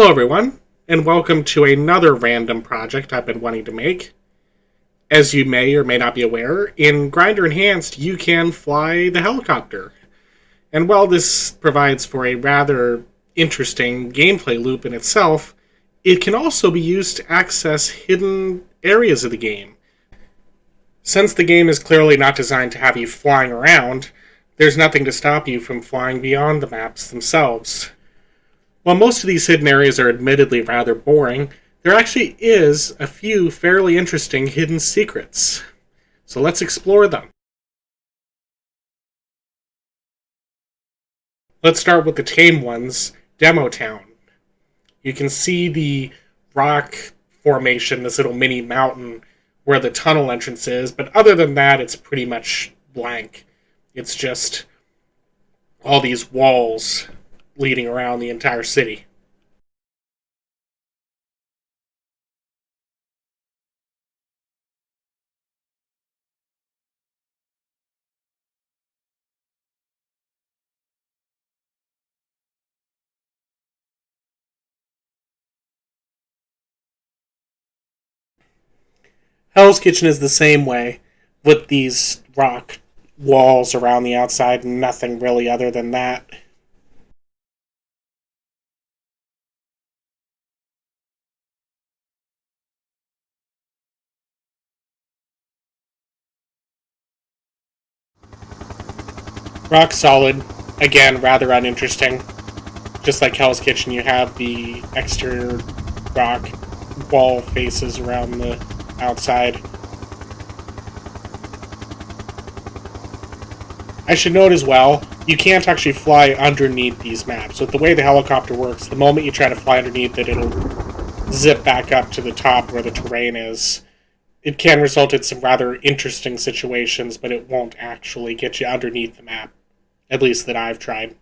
Hello everyone, and welcome to another random project I've been wanting to make. As you may or may not be aware, in Grindr Enhanced you can fly the helicopter. And while this provides for a rather interesting gameplay loop in itself, it can also be used to access hidden areas of the game. Since the game is clearly not designed to have you flying around, there's nothing to stop you from flying beyond the maps themselves. While most of these hidden areas are admittedly rather boring, there actually is a few fairly interesting hidden secrets. So let's explore them. Let's start with the tame ones, Demo Town. You can see the rock formation, this little mini mountain where the tunnel entrance is, but other than that, it's pretty much blank. It's just all these walls leading around the entire city. Hell's Kitchen is the same way, with these rock walls around the outside and nothing really other than that. Rock Solid, again, rather uninteresting. Just like Hell's Kitchen, you have the exterior rock wall faces around the outside. I should note as well, you can't actually fly underneath these maps. With the way the helicopter works, the moment you try to fly underneath it, it'll zip back up to the top where the terrain is. It can result in some rather interesting situations, but it won't actually get you underneath the map. At least that I've tried.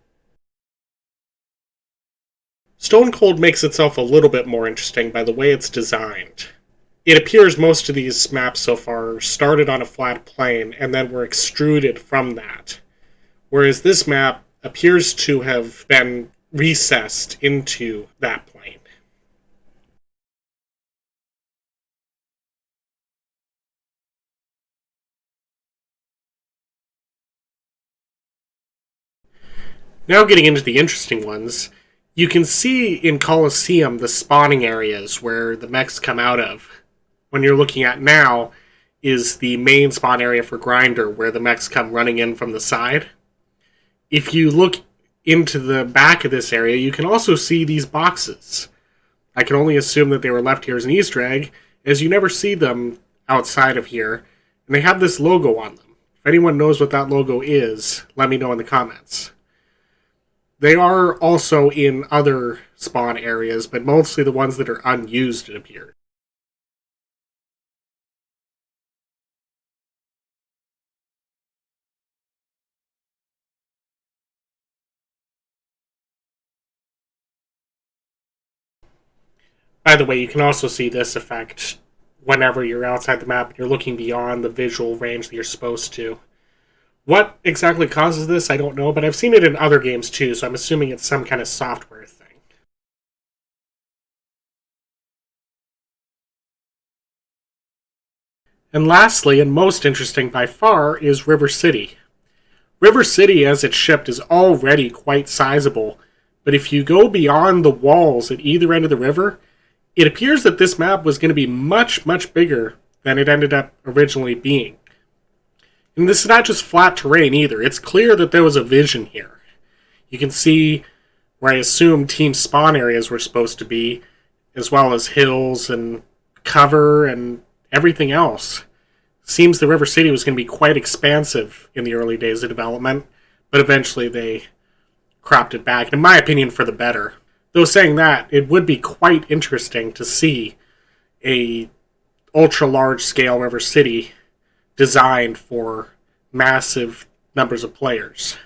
Stone Cold makes itself a little bit more interesting by the way it's designed. It appears most of these maps so far started on a flat plane and then were extruded from that. Whereas this map appears to have been recessed into that plane. Now getting into the interesting ones, you can see in Colosseum the spawning areas where the mechs come out of. When you're looking at now is the main spawn area for Grindr, where the mechs come running in from the side. If you look into the back of this area, you can also see these boxes. I can only assume that they were left here as an Easter egg, as you never see them outside of here, and they have this logo on them. If anyone knows what that logo is, let me know in the comments. They are also in other spawn areas, but mostly the ones that are unused, it appears. By the way, you can also see this effect whenever you're outside the map and you're looking beyond the visual range that you're supposed to. What exactly causes this, I don't know, but I've seen it in other games too, so I'm assuming it's some kind of software thing. And lastly, and most interesting by far, is River City. River City, as it's shipped, is already quite sizable, but if you go beyond the walls at either end of the river, it appears that this map was going to be much, much bigger than it ended up originally being. And this is not just flat terrain either. It's clear that there was a vision here. You can see where I assume team spawn areas were supposed to be, as well as hills and cover and everything else. Seems the River City was going to be quite expansive in the early days of development, but eventually they cropped it back, in my opinion, for the better. Though saying that, it would be quite interesting to see a ultra-large scale River City designed for massive numbers of players.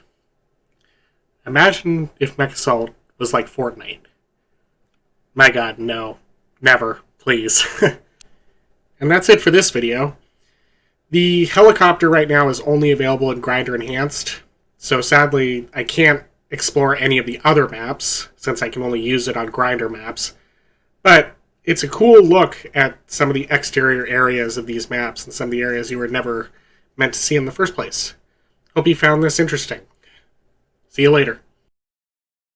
Imagine if MechAssault was like Fortnite. My god, no. Never. Please. And that's it for this video. The helicopter right now is only available in Grindr Enhanced, so sadly I can't explore any of the other maps, since I can only use it on grinder maps. But it's a cool look at some of the exterior areas of these maps and some of the areas you were never meant to see in the first place. Hope you found this interesting. See you later.